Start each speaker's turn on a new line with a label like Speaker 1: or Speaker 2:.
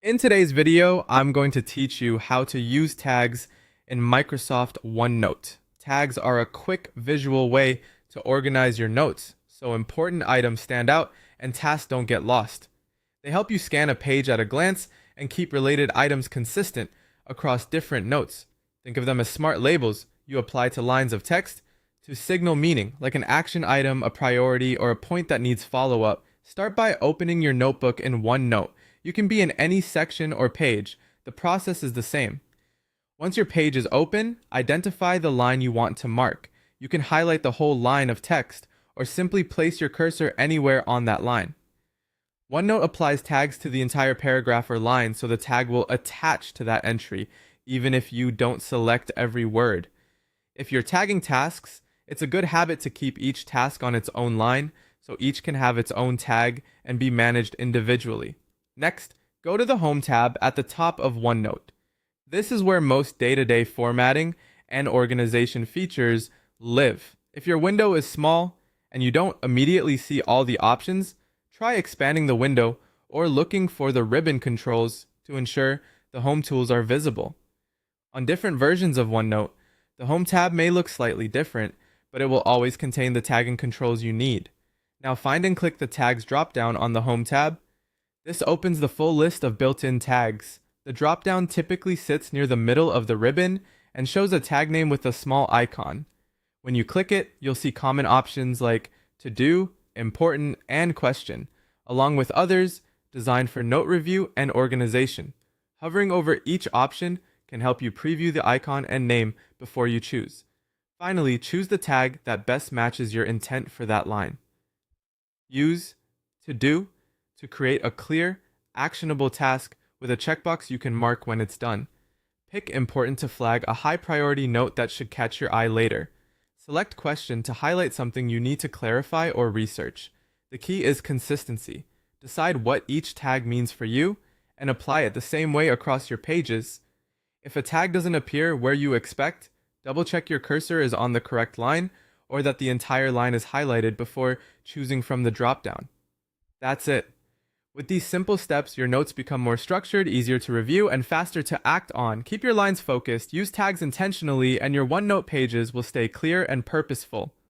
Speaker 1: In today's video, I'm going to teach you how to use tags in Microsoft OneNote. Tags are a quick visual way to organize your notes so important items stand out and tasks don't get lost. They help you scan a page at a glance and keep related items consistent across different notes. Think of them as smart labels you apply to lines of text to signal meaning, like an action item, a priority, or a point that needs follow-up. Start by opening your notebook in OneNote. You can be in any section or page. The process is the same. Once your page is open, identify the line you want to mark. You can highlight the whole line of text or simply place your cursor anywhere on that line. OneNote applies tags to the entire paragraph or line, so the tag will attach to that entry, even if you don't select every word. If you're tagging tasks, it's a good habit to keep each task on its own line, so each can have its own tag and be managed individually. Next, go to the Home tab at the top of OneNote. This is where most day-to-day formatting and organization features live. If your window is small and you don't immediately see all the options, try expanding the window or looking for the ribbon controls to ensure the home tools are visible. On different versions of OneNote, the Home tab may look slightly different, but it will always contain the tagging controls you need. Now find and click the Tags dropdown on the Home tab. This opens the full list of built-in tags. The dropdown typically sits near the middle of the ribbon and shows a tag name with a small icon. When you click it, you'll see common options like To Do, Important, and Question, along with others designed for note review and organization. Hovering over each option can help you preview the icon and name before you choose. Finally, choose the tag that best matches your intent for that line. Use To Do to create a clear, actionable task with a checkbox you can mark when it's done. Pick Important to flag a high priority note that should catch your eye later. Select Question to highlight something you need to clarify or research. The key is consistency. Decide what each tag means for you and apply it the same way across your pages. If a tag doesn't appear where you expect, double check your cursor is on the correct line or that the entire line is highlighted before choosing from the dropdown. That's it. With these simple steps, your notes become more structured, easier to review, and faster to act on. Keep your lines focused, use tags intentionally, and your OneNote pages will stay clear and purposeful.